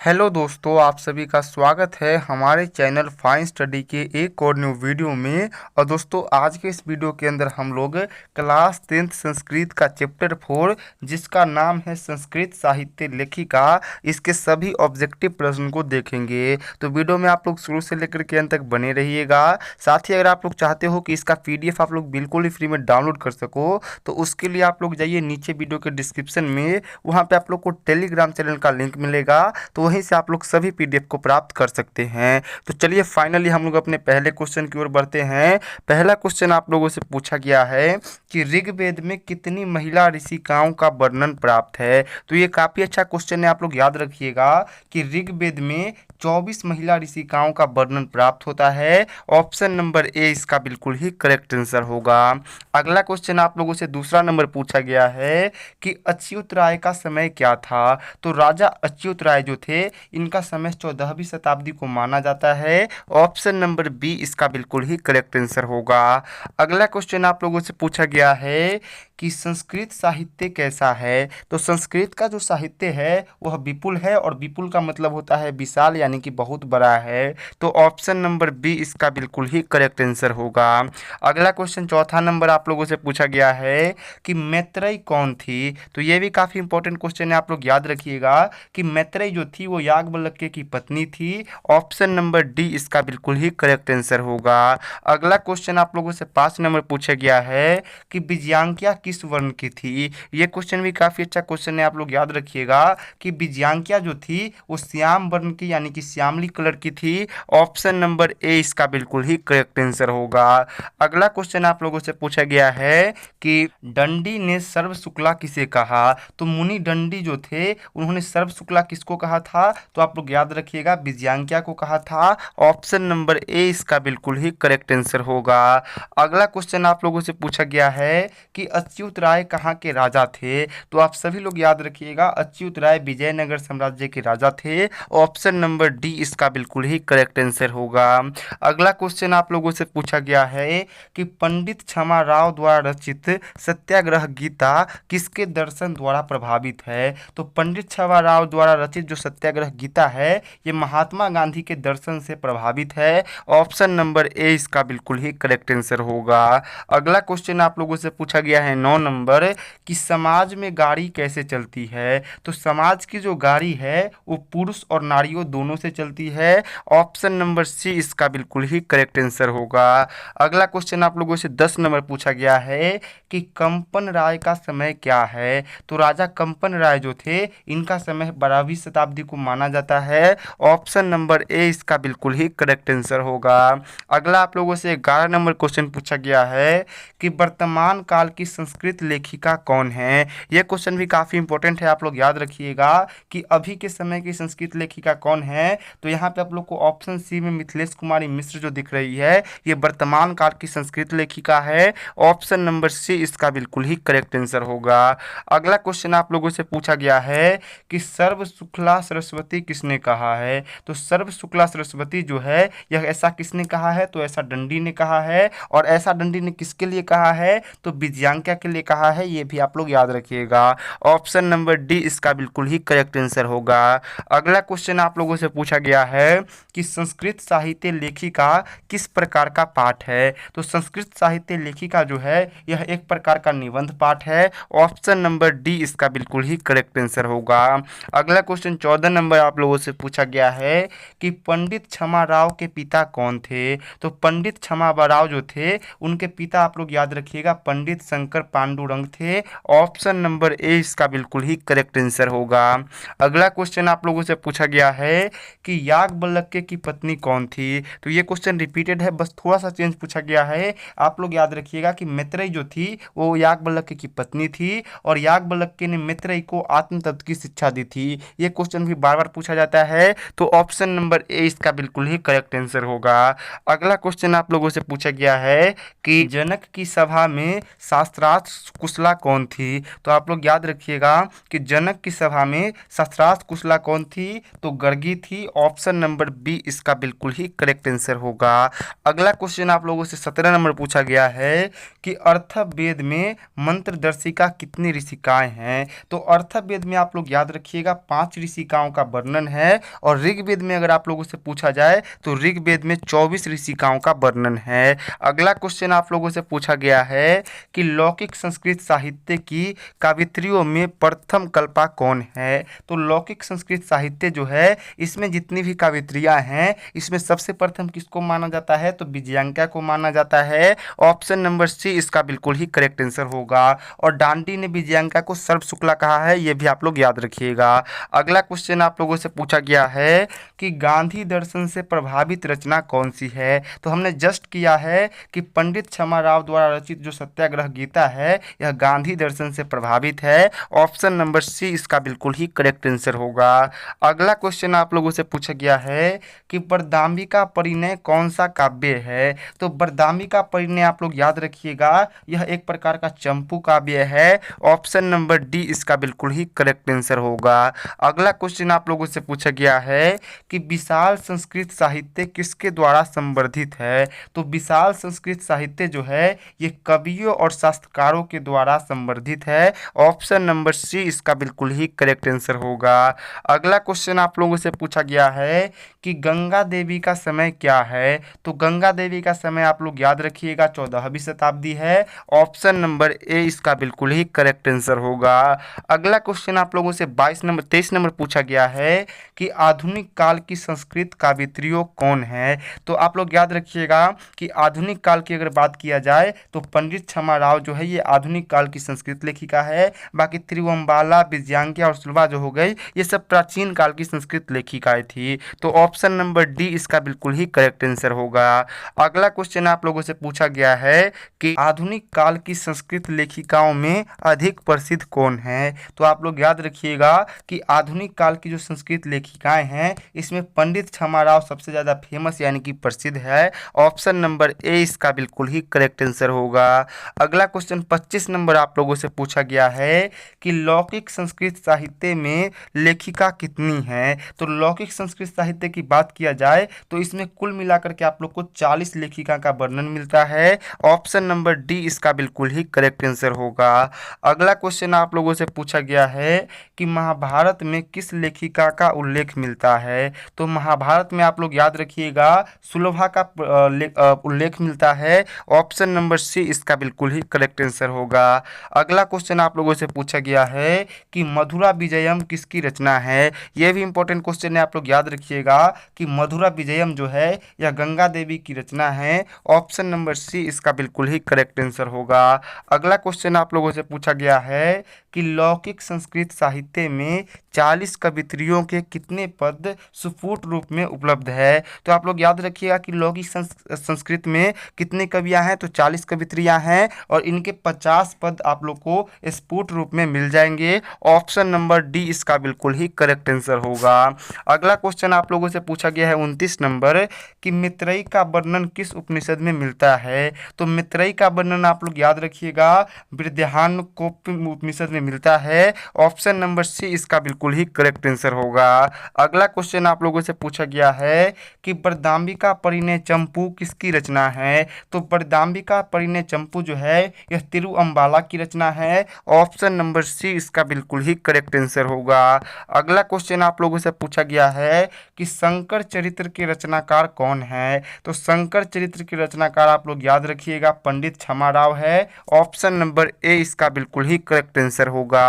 Hello दोस्तों, आप सभी का स्वागत है हमारे चैनल फाइन स्टडी के एक और न्यू वीडियो में। और दोस्तों, आज के इस वीडियो के अंदर हम लोग क्लास 10th संस्कृत का चैप्टर 4 जिसका नाम है संस्कृत साहित्य लेखिका, इसके सभी ऑब्जेक्टिव प्रश्न को देखेंगे। तो वीडियो में आप लोग शुरू से लेकर के अंत तक बने रहिएगा। साथ ही अगर आप लोग चाहते हो कि इसका PDF आप लोग बिल्कुल ही फ्री में डाउनलोड कर सको, तो उसके लिए आप लोग जाइए नीचे वीडियो के डिस्क्रिप्शन में, वहाँ पे आप लोग को टेलीग्राम चैनल का लिंक मिलेगा, तो वहीं से आप लोग सभी PDF को प्राप्त कर सकते हैं। तो चलिए फाइनली हम लोग अपने पहले क्वेश्चन की ओर बढ़ते हैं। पहला क्वेश्चन आप लोगों से पूछा गया है कि ऋग्वेद में कितनी महिला ऋषिकाओं का वर्णन प्राप्त है। तो ये काफ़ी अच्छा क्वेश्चन है, आप लोग याद रखिएगा कि ऋग्वेद में 24 महिला ऋषिकाओं का वर्णन प्राप्त होता है। ऑप्शन नंबर ए इसका बिल्कुल ही करेक्ट आंसर होगा। अगला क्वेश्चन आप लोगों से दूसरा नंबर पूछा गया है कि अच्युत राय का समय क्या था। तो राजा अच्युत राय जो थे, इनका समय 14वीं शताब्दी को माना जाता है। ऑप्शन नंबर बी इसका बिल्कुल ही करेक्ट आंसर होगा। अगला क्वेश्चन आप लोगों से पूछा गया है कि संस्कृत साहित्य कैसा है। तो संस्कृत का जो साहित्य है वह विपुल है, और विपुल का मतलब होता है विशाल, यानी कि बहुत बड़ा है। तो ऑप्शन नंबर बी इसका बिल्कुल ही करेक्ट आंसर होगा। अगला क्वेश्चन चौथा नंबर आप लोगों से पूछा गया है कि मैत्रेयी कौन थी। तो ये भी काफ़ी इंपॉर्टेंट क्वेश्चन है, आप लोग याद रखिएगा कि मैत्रेयी जो थी वो याज्ञवल्क्य की पत्नी थी। ऑप्शन नंबर डी इसका बिल्कुल ही करेक्ट आंसर होगा। अगला क्वेश्चन आप लोगों से 5 नंबर पूछा गया है कि विजयांकिया किस वर्ण की थी। ये क्वेश्चन भी काफ़ी अच्छा क्वेश्चन है, आप लोग याद रखिएगा कि विजयांकिया जो थी वो श्याम वर्ण की, यानी कि श्यामली कलर की थी। ऑप्शन नंबर ए इसका बिल्कुल ही करेक्ट आंसर होगा। अगला क्वेश्चन आप लोगों से पूछा गया है कि दंडी ने सर्व शुक्ला किसे कहा। तो मुनि दंडी जो थे उन्होंने सर्व शुक्ला किसको कहा था। तो आप लोग याद रखिएगा विजयांकिया को कहा था। ऑप्शन नंबर ए इसका बिल्कुल ही करेक्ट आंसर होगा। अगला क्वेश्चन आप लोगों से पूछा गया है कि अच्युत राय कहाँ के राजा थे। तो आप सभी लोग याद रखिएगा अच्युत राय विजयनगर साम्राज्य के राजा थे। ऑप्शन नंबर डी इसका बिल्कुल ही करेक्ट आंसर होगा। अगला क्वेश्चन आप लोगों से पूछा गया है कि पंडित क्षमा राव द्वारा रचित सत्याग्रह गीता किसके दर्शन द्वारा प्रभावित है। तो पंडित क्षमा राव द्वारा रचित जो सत्याग्रह गीता है ये महात्मा गांधी के दर्शन से प्रभावित है। ऑप्शन नंबर ए इसका बिल्कुल ही करेक्ट आंसर होगा। अगला क्वेश्चन आप लोगों से पूछा गया है 9 नंबर कि समाज में गाड़ी कैसे चलती है। तो समाज की जो गाड़ी है वो पुरुष और नारियों दोनों से चलती है। ऑप्शन नंबर सी इसका बिल्कुल ही करेक्ट आंसर होगा। अगला क्वेश्चन आप लोगों से 10 नंबर पूछा गया है कि कंपन राय का समय क्या है। तो राजा कंपन राय जो थे इनका समय 12वीं शताब्दी को माना जाता है। ऑप्शन नंबर ए इसका बिल्कुल ही करेक्ट आंसर होगा। अगला आप लोगों से 11 नंबर क्वेश्चन पूछा गया है कि वर्तमान काल की संस्कृत लेखिका कौन है। यह क्वेश्चन भी काफ़ी इंपॉर्टेंट है, आप लोग याद रखिएगा कि अभी के समय की संस्कृत लेखिका कौन है। तो यहाँ पे आप लोग को ऑप्शन सी में मिथिलेश कुमारी मिश्र जो दिख रही है ये वर्तमान काल की संस्कृत लेखिका है। ऑप्शन नंबर सी इसका बिल्कुल ही करेक्ट आंसर होगा। अगला क्वेश्चन आप लोगों से पूछा गया है कि सर्व शुक्ला सरस्वती किसने कहा है। तो सर्व शुक्ला सरस्वती जो है यह ऐसा किसने कहा है। तो ऐसा दंडी ने कहा है, और ऐसा दंडी ने किसके लिए कहा है। तो विजयांकिया के लिए कहा है, ये भी आप लोग याद रखिएगा। ऑप्शन नंबर डी इसका बिल्कुल ही करेक्ट आंसर होगा। अगला क्वेश्चन आप लोगों से पूछा गया है कि संस्कृत साहित्य लेखिका किस प्रकार का पाठ है। तो संस्कृत साहित्य लेखिका जो है यह एक प्रकार का निबंध पाठ है। ऑप्शन नंबर डी इसका बिल्कुल ही करेक्ट आंसर होगा। अगला क्वेश्चन 14 नंबर आप लोगों से पूछा गया है कि पंडित क्षमा राव के पिता कौन थे। तो पंडित क्षमा राव जो थे उनके पिता आप लोग याद रखिएगा पंडित शंकर पांडुरंग थे। ऑप्शन नंबर ए इसका बिल्कुल ही करेक्ट आंसर होगा। अगला क्वेश्चन आप लोगों से पूछा गया है कि याज्ञवल्क्य की पत्नी कौन थी। तो ये क्वेश्चन रिपीटेड है, बस थोड़ा सा चेंज पूछा गया है। आप लोग याद रखिएगा कि मैत्रेयी जो थी वो याज्ञवल्क्य की पत्नी थी, और याज्ञवल्क्य ने मैत्रेयी को आत्म तत्व की शिक्षा दी थी। ये क्वेश्चन भी बार बार पूछा जाता है। तो ऑप्शन नंबर ए इसका बिल्कुल ही करेक्ट आंसर होगा। अगला क्वेश्चन आप लोगों से पूछा गया है कि जनक की सभा में शास्त्रार्थ कुशला कौन थी। तो आप लोग याद रखिएगा कि जनक की सभा में शास्त्रार्थ कुशला कौन थी। तो गर्गी थी। ऑप्शन नंबर बी इसका बिल्कुल ही करेक्ट आंसर होगा। अगला क्वेश्चन आप लोगों से 17 नंबर पूछा गया है कि अर्थवेद में मंत्रदर्शिका कितनी ऋषिकाएं हैं। तो अर्थवेद में आप लोग याद रखिएगा 5 ऋषिकाओं का वर्णन है। और ऋग्वेद में अगर आप लोगों से पूछा जाए तो ऋग्वेद में 24 ऋषिकाओं का वर्णन है। अगला क्वेश्चन आप लोगों से पूछा गया है कि लौकिक संस्कृत साहित्य की कवित्रियों में प्रथम कल्पा कौन है। तो लौकिक संस्कृत साहित्य जो है इसमें जितनी भी कवित्रियां हैं इसमें सबसे प्रथम किसको माना जाता है, तो विजयांका को माना जाता है। ऑप्शन नंबर सी इसका बिल्कुल ही करेक्ट आंसर होगा। और डांडी ने विजयांका को सर्व शुक्ला कहा है, ये भी आप लोग याद रखिएगा। अगला क्वेश्चन आप लोगों से पूछा गया है कि गांधी दर्शन से प्रभावित रचना कौन सी है। तो हमने जस्ट किया है कि पंडित क्षमाराव द्वारा रचित जो सत्याग्रह गीता है यह गांधी दर्शन से प्रभावित है। ऑप्शन नंबर सी इसका बिल्कुल ही करेक्ट आंसर होगा। अगला क्वेश्चन आप लोगों से पूछा गया है कि बरदाम्बिका परिणय कौन सा काव्य है। तो बरदाम्बिका परिणय आप लोग याद रखिएगा, यह एक प्रकार का चंपू काव्य है। ऑप्शन नंबर डी इसका बिल्कुल ही करेक्ट आंसर होगा। अगला क्वेश्चन आप लोगों से पूछा गया है कि विशाल संस्कृत साहित्य किसके द्वारा संवर्धित है। तो विशाल संस्कृत साहित्य जो है ये कवियों और शास्त्रकारों के द्वारा संवर्धित है। ऑप्शन नंबर सी इसका बिल्कुल ही करेक्ट आंसर होगा। अगला क्वेश्चन आप लोगों से पूछा गया है कि गंगा देवी का समय क्या है। तो गंगा देवी का समय आप लोग याद रखिएगा 14वीं शताब्दी है। ऑप्शन नंबर ए इसका बिल्कुल ही करेक्ट आंसर होगा। अगला क्वेश्चन आप लोगों से 23 नंबर पूछा गया है कि आधुनिक काल की संस्कृत कवित्रियों कौन है। तो आप लोग याद रखिएगा कि आधुनिक काल की अगर बात किया जाए तो पंडित क्षमाराव जो है ये आधुनिक काल की संस्कृत लेखिका है। बाकी तिरुवंबाला, विजयांका और सुलभा जो हो गई ये सब प्राचीन काल की संस्कृत लेखिकाएं थी। तो ऑप्शन नंबर डी इसका बिल्कुल ही करेक्ट आंसर होगा। अगला क्वेश्चन आप लोगों से पूछा गया है कि आधुनिक काल की संस्कृत लेखिकाओं में अधिक प्रसिद्ध कौन है। तो आप लोग याद रखिएगा कि आधुनिक काल की जो संस्कृत लेखिकाएं हैं इसमें पंडित क्षमाराव सबसे ज़्यादा फेमस यानी कि प्रसिद्ध है। ऑप्शन नंबर ए इसका बिल्कुल ही करेक्ट आंसर होगा। अगला क्वेश्चन 25 नंबर आप लोगों से पूछा गया है कि लौकिक संस्कृत साहित्य में लेखिका कितनी है। तो लौकिक संस्कृत साहित्य की बात किया जाए तो इसमें कुल मिलाकर के आप लोग को 40 लेखिका का वर्णन मिलता है। ऑप्शन नंबर डी इसका बिल्कुल ही करेक्ट आंसर होगा। अगला क्वेश्चन आप लोगों से पूछा गया है कि महाभारत में किस लेखिका का उल्लेख मिलता है। तो महाभारत में आप लोग याद रखिएगा सुलभा का उल्लेख मिलता है। ऑप्शन नंबर सी इसका बिल्कुल ही करेक्ट आंसर होगा। अगला क्वेश्चन आप लोगों से पूछा गया है कि मधुरा विजयम किसकी रचना है। यह भी इंपॉर्टेंट क्वेश्चन है, आप लोग याद रखिएगा कि मधुरा विजयम जो है यह गंगा देवी की रचना है। ऑप्शन नंबर सी इसका बिल्कुल ही करेक्ट आंसर होगा। अगला क्वेश्चन आप लोगों से पूछा गया है कि लौकिक संस्कृत साहित्य में 40 कवित्रियों के कितने पद सुपुट रूप में उपलब्ध है। तो आप लोग याद रखिएगा कि लौकिक संस्कृत में कितने कवियां हैं, तो 40 कवित्रियां हैं और इनके 50 पद आप लोग को स्फुट रूप में मिल जाएंगे। ऑप्शन नंबर डी इसका बिल्कुल ही करेक्ट आंसर होगा। अगला क्वेश्चन आप लोगों से पूछा गया है 29 नंबर कि मित्रई का वर्णन किस उपनिषद में मिलता है। तो मित्रई का वर्णन आप लोग याद रखिएगा बृहदारण्यकोप उपनिषद में मिलता है। ऑप्शन नंबर सी इसका बिल्कुल ही करेक्ट आंसर होगा। अगला क्वेश्चन आप लोगों से पूछा गया है कि बरदाम्बिका परिणय चंपू किसकी रचना है। तो बरदाम्बिका परिणय चंपू जो है यह तिरुअम्बाला की रचना है। ऑप्शन नंबर सी इसका बिल्कुल ही करेक्ट आंसर होगा। अगला क्वेश्चन आप लोगों से पूछा गया है कि शंकर चरित्र के रचनाकार कौन है। तो शंकर चरित्र के रचनाकार आप लोग याद रखिएगा पंडित क्षमाराव है। ऑप्शन नंबर ए इसका बिल्कुल ही करेक्ट आंसर होगा।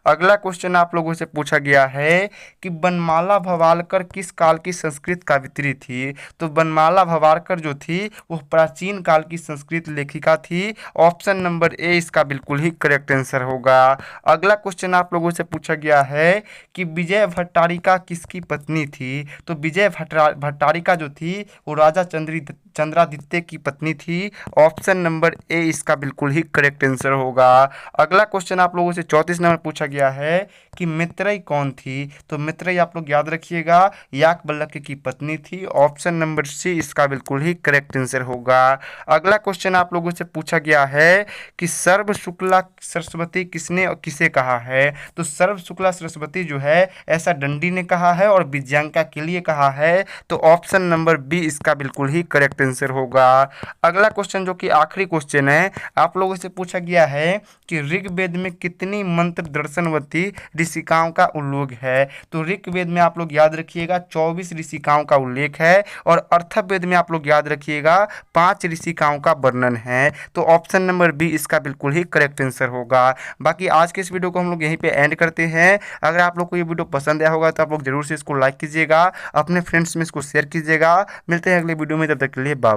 अगला क्वेश्चन आप लोगों से पूछा गया है कि बनमाला भवालकर किस काल की संस्कृत कवित्री थी। तो बनमाला भवालकर जो थी वह प्राचीन काल की संस्कृत लेखिका थी। ऑप्शन नंबर ए इसका बिल्कुल ही करेक्ट आंसर होगा। अगला क्वेश्चन आप लोगों से पूछा गया है कि विजय भट्टारिका किसकी पत्नी थी। तो विजय भट्टारिका जो थी वो राजा चंद्रादित्य की पत्नी थी। ऑप्शन नंबर ए इसका बिल्कुल ही करेक्ट आंसर होगा। अगला क्वेश्चन आप लोगों से 34 नंबर पूछा गया है कि मित्रई कौन थी। तो मित्रई आप लोग याद रखिएगा याकवल्क्य की पत्नी थी। ऑप्शन नंबर सी इसका बिल्कुल ही करेक्ट आंसर होगा। अगला क्वेश्चन आप लोगों से पूछा गया है कि सर्व शुक्ला सरस्वती किसने और किसे कहा है। तो सर्व शुक्ला सरस्वती जो है ऐसा डंडी ने कहा है और विजयांका के लिए कहा है। तो ऑप्शन नंबर बी इसका बिल्कुल ही करेक्ट आंसर होगा। अगला क्वेश्चन जो कि आखिरी क्वेश्चन है आप लोगों से पूछा गया है कि ऋग्वेद में कितनी मंत्र दर्शनवती ऋषिकाओं का उल्लेख है। तो ऋग्वेद में आप लोग याद रखिएगा 24 ऋषिकाओं का उल्लेख है और अथर्ववेद में आप लोग याद रखिएगा 5 ऋषिकाओं का वर्णन है। तो ऑप्शन नंबर बी इसका बिल्कुल ही करेक्ट आंसर होगा। बाकी आज के इस वीडियो को हम लोग यहीं पे एंड करते हैं। अगर आप लोग को ये वीडियो पसंद आया होगा तो आप लोग जरूर से इसको लाइक कीजिएगा, अपने फ्रेंड्स में इसको शेयर कीजिएगा। मिलते हैं अगले वीडियो में, तब तक के लिए बाय।